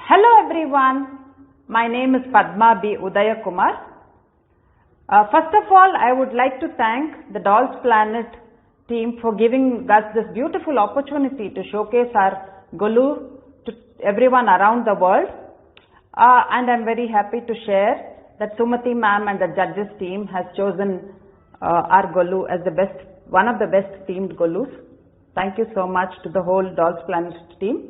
Hello everyone, my name is Padma B. Uday Kumar. First of all, I would like to thank the Dolls Planet team for giving us this beautiful opportunity to showcase our Golu to everyone around the world. And I'm very happy to share that Sumati ma'am and the judges team has chosen our Golu as the best, one of the best themed Golus. Thank you so much to the whole Dolls Planet team.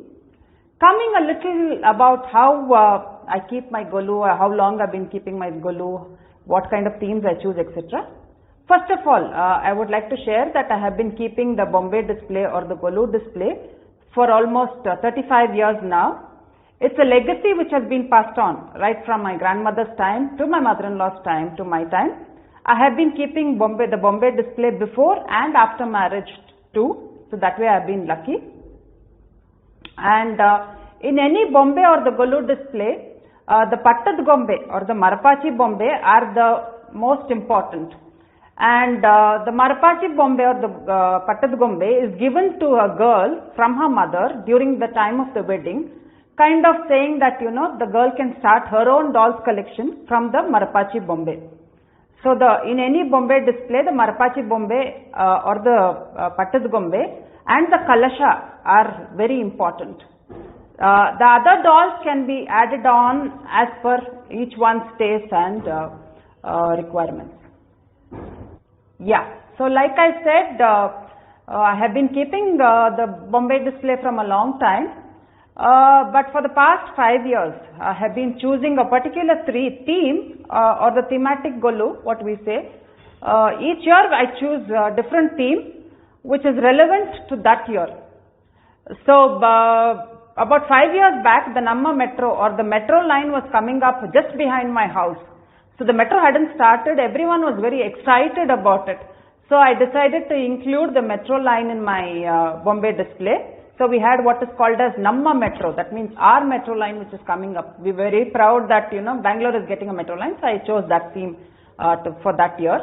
Coming a little about how I keep my Golu, how long I've been keeping my Golu, what kind of themes I choose, etc. First of all, I would like to share that I have been keeping the Bombay display or the Golu display for almost 35 years now. It's a legacy which has been passed on right from my grandmother's time to my mother-in-law's time to my time. I have been keeping the Bombay display before and after marriage too, so that way I have been lucky. And in any Bombay or the Golu display, the Patada Gombe or the Marapachi Bombay are the most important. And the Marapachi Bombay or the Patada Gombe is given to a girl from her mother during the time of the wedding, kind of saying that, you know, the girl can start her own dolls collection from the Marapachi Bombay. So in any Bombay display, the Marapachi Bombay or the Patada Gombe and the Kalasha are very important. The other dolls can be added on as per each one's taste and requirements. Yeah, so like I said, I have been keeping the Bombay display from a long time. But for the past 5 years, I have been choosing a particular theme or the thematic Golu, what we say. Each year I choose a different theme which is relevant to that year. So about 5 years back, the Namma metro or the metro line was coming up just behind my house. So the metro hadn't started, everyone was very excited about it. So I decided to include the metro line in my Bombay display. So we had what is called as Namma metro, that means our metro line which is coming up. We're very proud that, you know, Bangalore is getting a metro line, so I chose that theme for that year.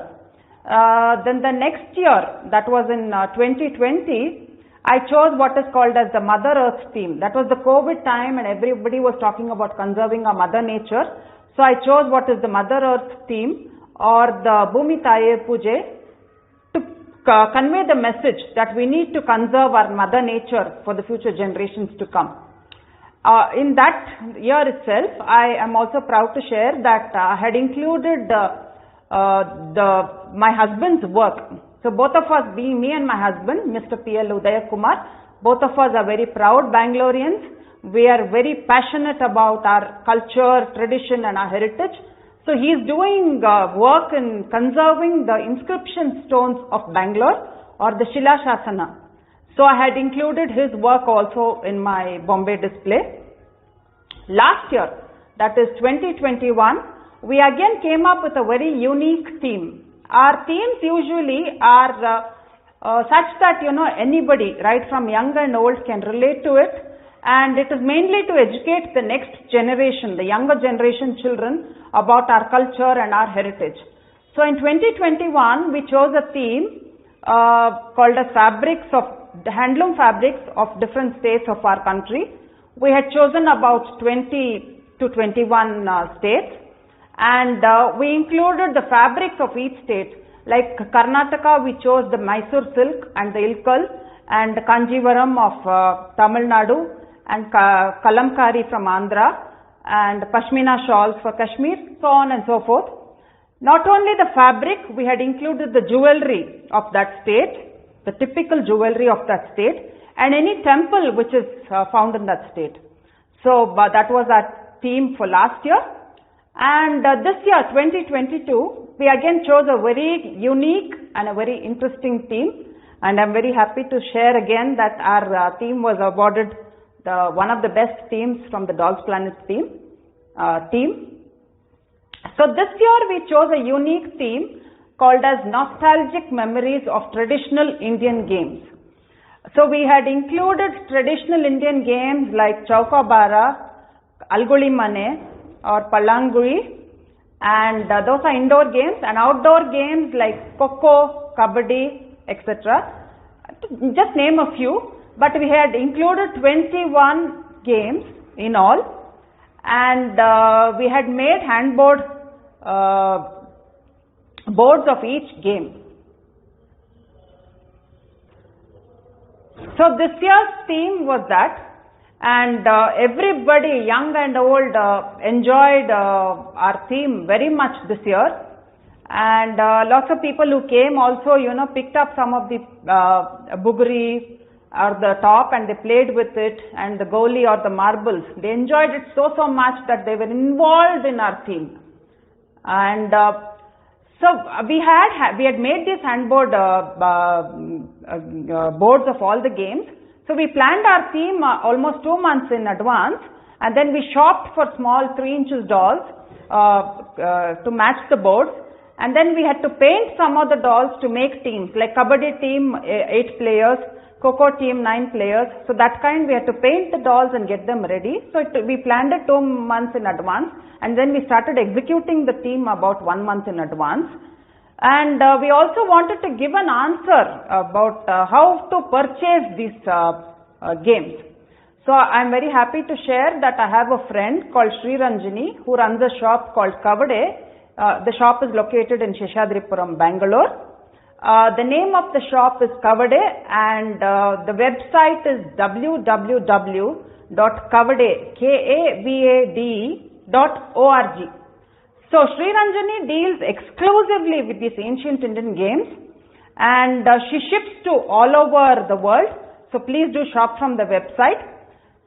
Then the next year, that was in 2020, I chose what is called as the Mother Earth theme. That was the COVID time and everybody was talking about conserving our Mother Nature. So I chose what is the Mother Earth theme or the Bhumi Taye Puje to convey the message that we need to conserve our Mother Nature for the future generations to come. In that year itself, I am also proud to share that I had included my husband's work. So both of us, being me and my husband, Mr. P.L. Uday Kumar, both of us are very proud Bangaloreans. We are very passionate about our culture, tradition and our heritage. So he is doing work in conserving the inscription stones of Bangalore or the Shila Shasana. So I had included his work also in my Bombay display. Last year, that is 2021, we again came up with a very unique theme. Our themes usually are such that, you know, anybody right from young and old can relate to it. And it is mainly to educate the next generation, the younger generation children about our culture and our heritage. So in 2021, we chose a theme called as handloom fabrics of different states of our country. We had chosen about 20 to 21 states. And we included the fabrics of each state. Like Karnataka, we chose the Mysore silk and the Ilkal, and Kanjivaram of Tamil Nadu, and Kalamkari from Andhra, and Pashmina shawls for Kashmir, so on and so forth. Not only the fabric, we had included the jewelry of that state, the typical jewelry of that state, and any temple which is found in that state. So that was our theme for last year. And this year, 2022, we again chose a very unique and a very interesting theme. And I'm very happy to share again that our theme was awarded one of the best themes from the Dolls Planet team. So this year we chose a unique theme called as Nostalgic Memories of Traditional Indian Games. So we had included traditional Indian games like Chaukabara, Alguli Mane or Palanguri, and those are indoor games, and outdoor games like Kho, Kabaddi, etc. Just name a few. But we had included 21 games in all, and we had made handboard boards of each game. So this year's theme was that, and everybody, young and old, enjoyed our theme very much this year. And lots of people who came also, picked up some of the bugri or the top, and they played with it, and the goli or the marbles. They enjoyed it so much that they were involved in our theme. And so we had made these handboard boards of all the games. So we planned our theme almost 2 months in advance, and then we shopped for small 3-inch dolls to match the boards. And then we had to paint some of the dolls to make teams, like Kabaddi team 8 players, Kho team 9 players. So that kind we had to paint the dolls and get them ready. So we planned it 2 months in advance, and then we started executing the theme about 1 month in advance. And we also wanted to give an answer about how to purchase these games. So I'm very happy to share that I have a friend called Sri Ranjani who runs a shop called Kavade. The shop is located in Sheshadripuram, Bangalore. The name of the shop is Kavade, and the website is www.kavade.org. So Sri Ranjani deals exclusively with these ancient Indian games, and she ships to all over the world. So please do shop from the website.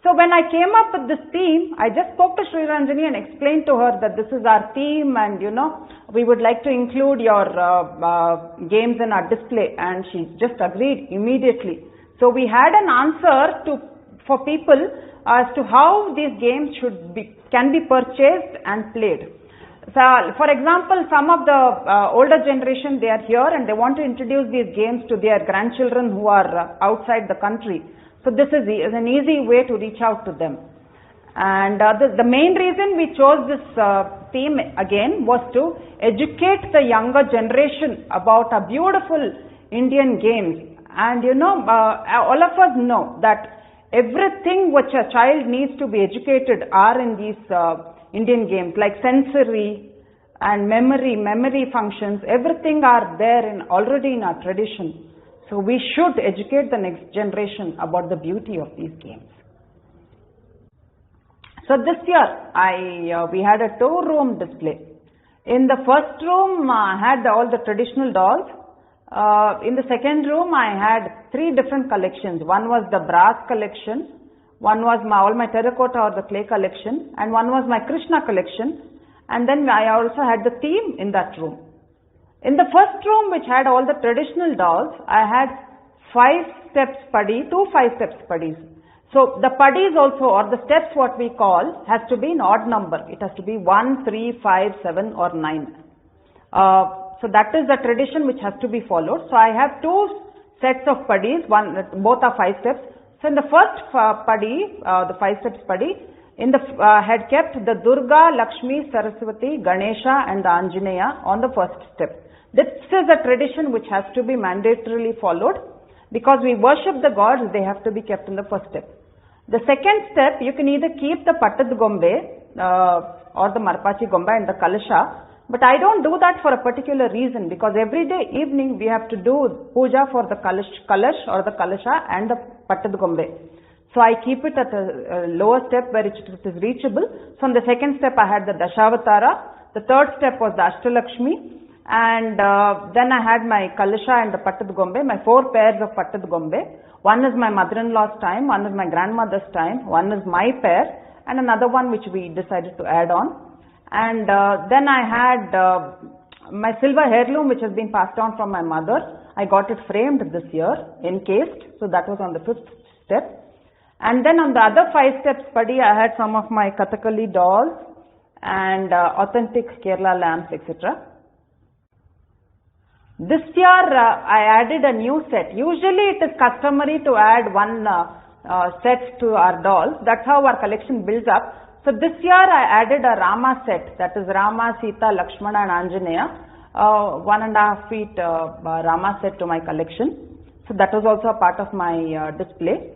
So when I came up with this theme, I just spoke to Sri Ranjani and explained to her that this is our theme, and we would like to include your games in our display, and she just agreed immediately. So we had an answer for people as to how these games can be purchased and played. So, for example, some of the older generation, they are here and they want to introduce these games to their grandchildren who are outside the country. So this is an easy way to reach out to them. And the main reason we chose this theme again was to educate the younger generation about our beautiful Indian games. And all of us know that everything which a child needs to be educated are in these Indian games, like sensory and memory functions. Everything are there already in our tradition. So we should educate the next generation about the beauty of these games. So this year we had a 2-room display. In the first room I had all the traditional dolls. In the second room I had 3 different collections. One was the brass collection, one was all my terracotta or the clay collection, and one was my Krishna collection. And then I also had the theme in that room. In the first room, which had all the traditional dolls, I had 5 steps padi, 2 5-steps padis. So the padis also, or the steps what we call, has to be an odd number. It has to be 1, 3, 5, 7 or 9. So that is the tradition which has to be followed. So I have 2 sets of padis, both are 5 steps. So in the first padi, the 5 steps padi, had kept the Durga, Lakshmi, Saraswathi, Ganesha and the Anjaneya on the first step. This is a tradition which has to be mandatorily followed, because we worship the gods, they have to be kept in the first step. The second step, you can either keep the pattada Gombe or the Marapachi Gombe and the kalasha, but I don't do that for a particular reason, because every day evening we have to do puja for the kalash or the kalasha and the pattada Gombe. So I keep it at a lower step where it is reachable. So on the second step I had the Dasavatara, the third step was the Ashtalakshmi, and then I had my kalasha and the pattada Gombe, my 4 pairs of pattada Gombe. One is my mother-in-law's time, one is my grandmother's time, one is my pair, and another one which we decided to add on. And then I had my silver heirloom, which has been passed on from my mother. I got it framed this year, encased, so that was on the 5th step. And then on the other 5 steps padi, I had some of my Kathakali dolls and authentic Kerala lamps, etc. This year I added a new set. Usually it is customary to add one set to our dolls. That's how our collection builds up. So this year I added a Rama set, that is Rama, Sita, Lakshmana and Anjaneya, 1.5 feet Rama set to my collection. So that was also a part of my display.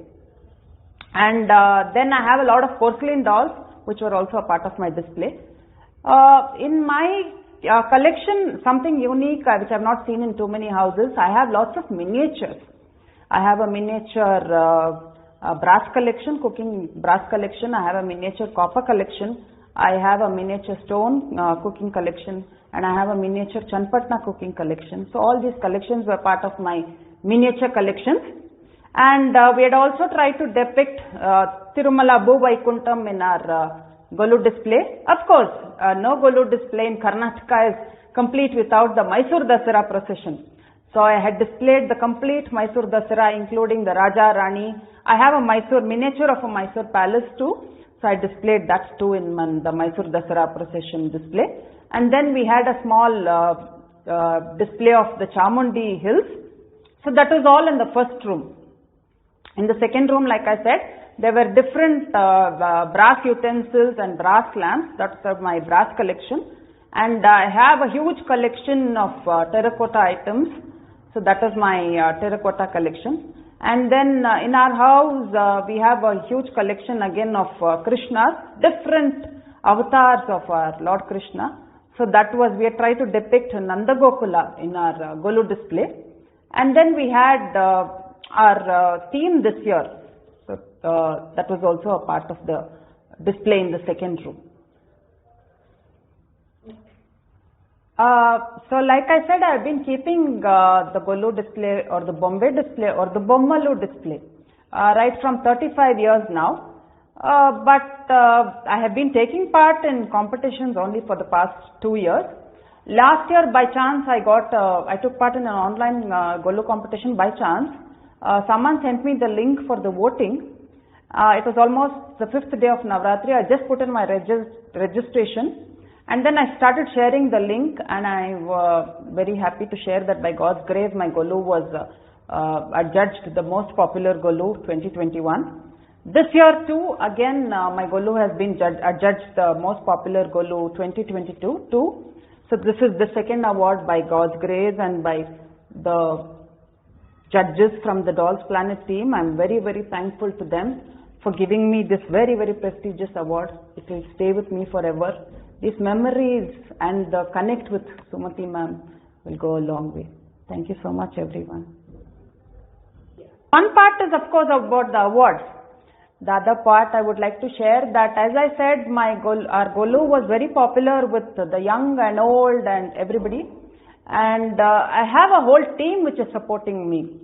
And then I have a lot of porcelain dolls which were also a part of my display. In my collection, something unique which I have not seen in too many houses, I have lots of miniatures. I have a miniature brass collection, cooking brass collection. I have a miniature copper collection. I have a miniature stone cooking collection, and I have a miniature Chanpatna cooking collection. So all these collections were part of my miniature collections. And we had also tried to depict Tirumala Vaikuntham in our Golu display. Of course, no Golu display in Karnataka is complete without the Mysore Dasara procession. So I had displayed the complete Mysore Dasara, including the Raja, Rani. I have a miniature of a Mysore palace too. So I displayed that too in the Mysore Dasara procession display. And then we had a small display of the Chamundi hills. So that was all in the first room. In the second room, like I said, there were different brass utensils and brass lamps. That's my brass collection. And I have a huge collection of terracotta items. So that is my terracotta collection. And then in our house, we have a huge collection again of Krishnas, different avatars of our Lord Krishna. So that was, we had tried to depict Nanda Gokula in our Golu display. And then we had our theme this year. So that was also a part of the display in the second room. So like I said, I have been keeping the Golu display or the Bombay display or the Bommalu display right from 35 years now. But I have been taking part in competitions only for the past 2 years. Last year, by chance, I took part in an online Golu competition by chance. Someone sent me the link for the voting. It was almost the 5th day of Navaratri. I just put in my registration. And then I started sharing the link, and I'm very happy to share that by God's grace, my Golu was adjudged the most popular Golu 2021. This year too, again, my Golu has been adjudged the most popular Golu 2022 too. So this is the second award by God's grace and by the judges from the Dolls Planet team. I'm very, very thankful to them for giving me this very, very prestigious award. It will stay with me forever. These memories and the connect with Sumati ma'am will go a long way. Thank you so much, everyone. One part is, of course, about the awards. The other part I would like to share that, as I said, our Golu was very popular with the young and old and everybody. And I have a whole team which is supporting me,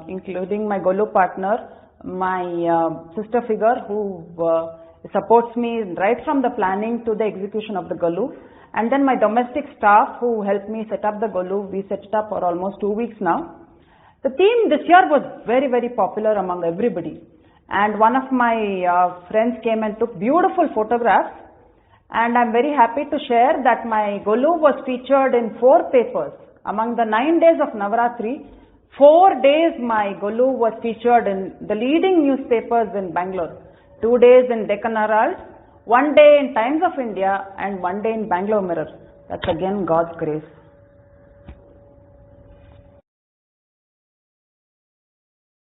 including my Golu partner, my sister figure who supports me right from the planning to the execution of the Golu, and then my domestic staff who helped me set up the Golu. We set it up for almost 2 weeks now. The theme this year was very, very popular among everybody, and one of my friends came and took beautiful photographs, and I'm very happy to share that my Golu was featured in 4 papers. Among the 9 days of Navaratri, 4 days my Golu was featured in the leading newspapers in Bangalore. 2 days in Deccan Herald, 1 day in Times of India, and 1 day in Bangalore Mirror. That's again God's grace.